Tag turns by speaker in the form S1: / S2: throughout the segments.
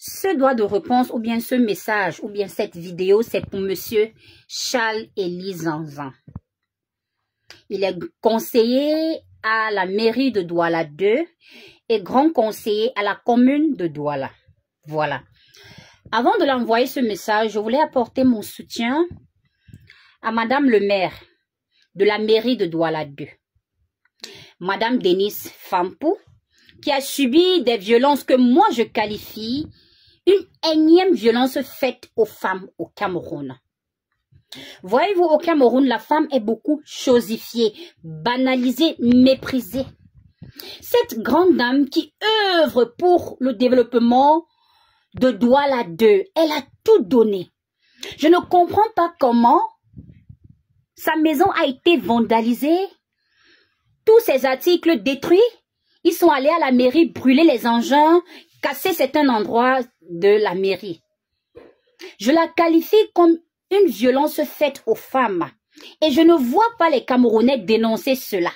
S1: Ce droit de réponse ou bien ce message ou bien cette vidéo, c'est pour monsieur Charles-Élie Zanzan. Il est conseiller à la mairie de Douala 2 et grand conseiller à la commune de Douala. Voilà. Avant de l'envoyer ce message, je voulais apporter mon soutien à madame le maire de la mairie de Douala 2. Madame Denise Fampou, qui a subi des violences que moi je qualifie une énième violence faite aux femmes au Cameroun. Voyez-vous, au Cameroun, la femme est beaucoup chosifiée, banalisée, méprisée. Cette grande dame qui œuvre pour le développement de Douala 2, elle a tout donné. Je ne comprends pas comment sa maison a été vandalisée, tous ses articles détruits. Ils sont allés à la mairie brûler les engins, casser certains endroits de la mairie. Je la qualifie comme une violence faite aux femmes. Et je ne vois pas les Camerounais dénoncer cela.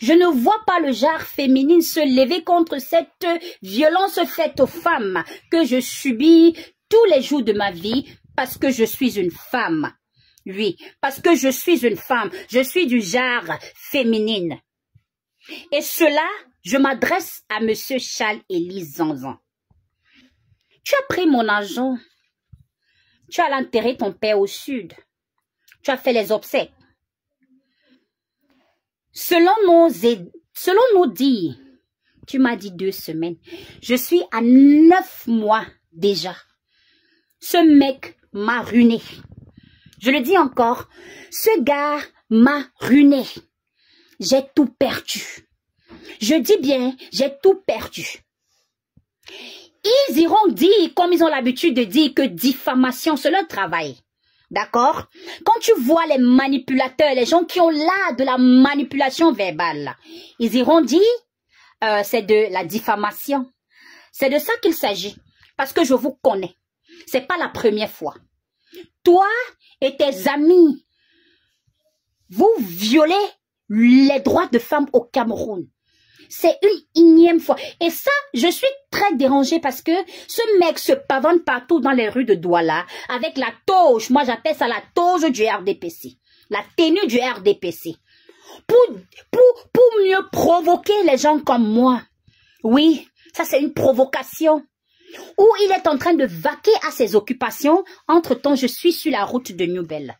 S1: Je ne vois pas le genre féminin se lever contre cette violence faite aux femmes que je subis tous les jours de ma vie parce que je suis une femme. Oui, parce que je suis une femme. Je suis du genre féminine. Et cela, je m'adresse à monsieur Charles-Élie Zanzan. Tu as pris mon argent. Tu as enterré ton père au sud. Tu as fait les obsèques. Selon nos dires, tu m'as dit 2 semaines. Je suis à 9 mois déjà. Ce mec m'a ruiné. Je le dis encore, ce gars m'a ruiné. J'ai tout perdu. Je dis bien, j'ai tout perdu. Ils iront dire, comme ils ont l'habitude de dire, que diffamation, c'est leur travail. D'accord? Quand tu vois les manipulateurs, les gens qui ont l'art de la manipulation verbale, ils iront dire, c'est de la diffamation. C'est de ça qu'il s'agit. Parce que je vous connais. C'est pas la première fois. Toi et tes amis, vous violez les droits de femmes au Cameroun. C'est une énième fois. Et ça, je suis très dérangée parce que ce mec se pavane partout dans les rues de Douala avec la toge. Moi, j'appelle ça la toge du RDPC. La tenue du RDPC. Pour mieux provoquer les gens comme moi. Oui, ça c'est une provocation. Où il est en train de vaquer à ses occupations. Entre-temps, je suis sur la route de Newbel.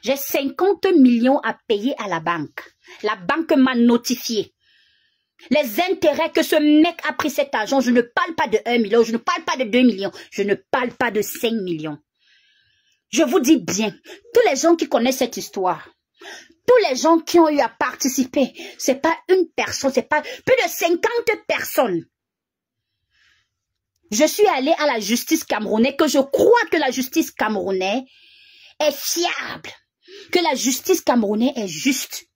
S1: J'ai 50 millions à payer à la banque. La banque m'a notifié. Les intérêts que ce mec a pris cet argent, je ne parle pas de 1 million, je ne parle pas de 2 millions, je ne parle pas de 5 millions. Je vous dis bien, tous les gens qui connaissent cette histoire, tous les gens qui ont eu à participer, c'est pas une personne, c'est pas plus de 50 personnes. Je suis allée à la justice camerounaise, que je crois que la justice camerounaise est fiable, que la justice camerounaise est juste.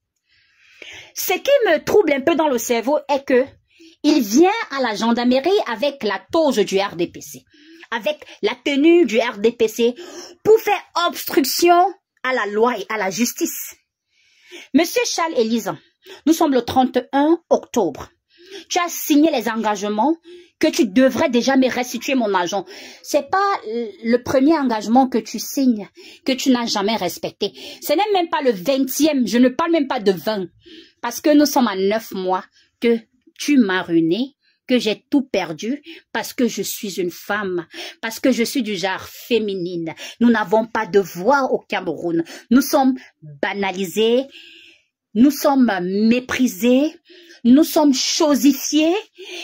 S1: Ce qui me trouble un peu dans le cerveau est que il vient à la gendarmerie avec la toge du RDPC, avec la tenue du RDPC pour faire obstruction à la loi et à la justice. Monsieur Charles-Élie Zanzan, nous sommes le 31 octobre. Tu as signé les engagements que tu devrais déjà me restituer mon argent. C'est pas le premier engagement que tu signes, que tu n'as jamais respecté. Ce n'est même pas le 20e, je ne parle même pas de 20. Parce que nous sommes à 9 mois que tu m'as ruiné, que j'ai tout perdu, parce que je suis une femme, parce que je suis du genre féminine. Nous n'avons pas de voix au Cameroun. Nous sommes banalisés, nous sommes méprisés, nous sommes chosifiés.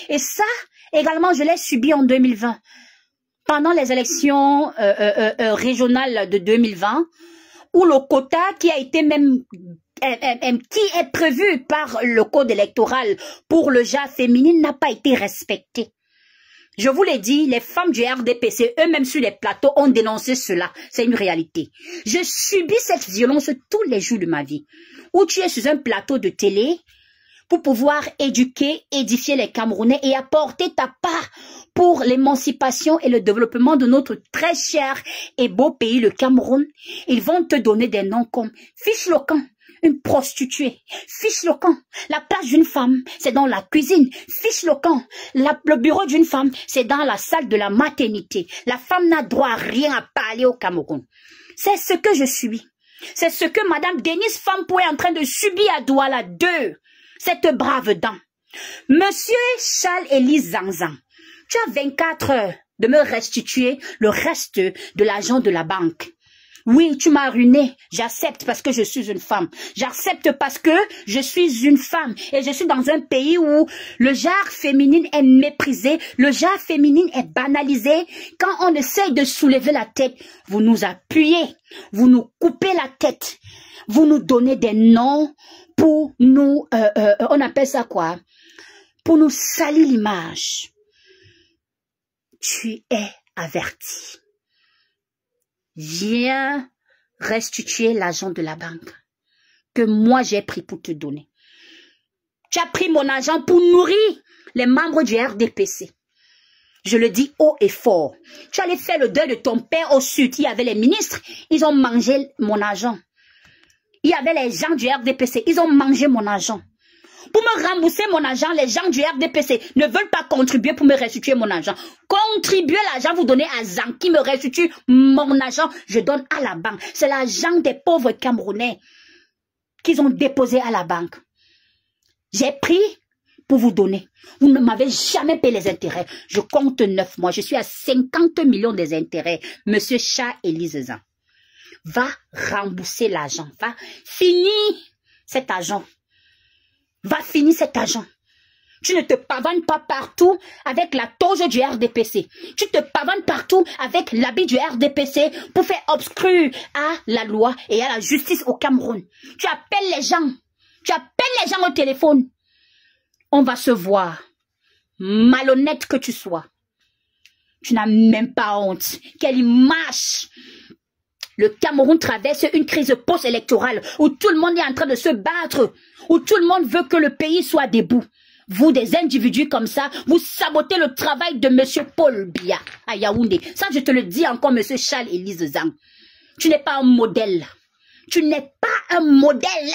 S1: Et ça, également, je l'ai subi en 2020. Pendant les élections régionales de 2020, où le quota qui a été même qui est prévu par le code électoral pour le genre féminin n'a pas été respecté. Je vous l'ai dit, les femmes du RDPC, eux-mêmes sur les plateaux, ont dénoncé cela. C'est une réalité. Je subis cette violence tous les jours de ma vie. Où tu es sur un plateau de télé pour pouvoir éduquer, édifier les Camerounais et apporter ta part pour l'émancipation et le développement de notre très cher et beau pays, le Cameroun. Ils vont te donner des noms comme Fiche le camp. une prostituée. Fiche le camp. La place d'une femme, c'est dans la cuisine. Fiche le camp. Le bureau d'une femme, c'est dans la salle de la maternité. La femme n'a droit à rien à parler au Cameroun. C'est ce que je subis. C'est ce que Madame Denise Fampo est en train de subir à Douala 2. Cette brave dame. Monsieur Charles-Élise Zanzan, tu as 24 heures de me restituer le reste de l'argent de la banque. Oui, tu m'as ruiné. J'accepte parce que je suis une femme. J'accepte parce que je suis une femme. Et je suis dans un pays où le genre féminin est méprisé. Le genre féminin est banalisé. Quand on essaye de soulever la tête, vous nous appuyez. Vous nous coupez la tête. Vous nous donnez des noms pour nous... on appelle ça quoi? Pour nous salir l'image. Tu es averti. Viens restituer l'argent de la banque que moi j'ai pris pour te donner. Tu as pris mon argent pour nourrir les membres du RDPC. Je le dis haut et fort. Tu allais faire le deuil de ton père au sud. Il y avait les ministres. Ils ont mangé mon argent. Il y avait les gens du RDPC. Ils ont mangé mon argent. Pour me rembourser mon argent, les gens du RDPC ne veulent pas contribuer pour me restituer mon argent. Contribuez l'argent, vous donnez à Zan qui me restitue mon argent, je donne à la banque. C'est l'argent des pauvres Camerounais qu'ils ont déposé à la banque. J'ai pris pour vous donner. Vous ne m'avez jamais payé les intérêts. Je compte 9 mois. Je suis à 50 millions des intérêts. Monsieur Charles-Élise Zan, va rembourser l'argent. Va finir cet argent. Va finir cet argent. Tu ne te pavanes pas partout avec la toge du RDPC. Tu te pavanes partout avec l'habit du RDPC pour faire obstruer à la loi et à la justice au Cameroun. Tu appelles les gens. Tu appelles les gens au téléphone. On va se voir. Malhonnête que tu sois. Tu n'as même pas honte. Quelle image! Le Cameroun traverse une crise post-électorale où tout le monde est en train de se battre, où tout le monde veut que le pays soit debout. Vous, des individus comme ça, vous sabotez le travail de M. Paul Biya à Yaoundé. Ça, je te le dis encore, M. Charles-Élise Zan. Tu n'es pas un modèle. Tu n'es pas un modèle.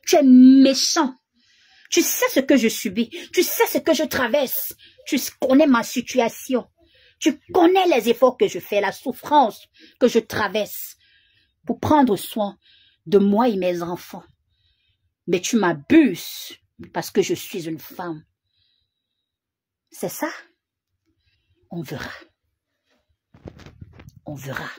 S1: Tu es méchant. Tu sais ce que je subis. Tu sais ce que je traverse. Tu connais ma situation. Tu connais les efforts que je fais, la souffrance que je traverse pour prendre soin de moi et mes enfants. Mais tu m'abuses parce que je suis une femme. C'est ça? On verra. On verra.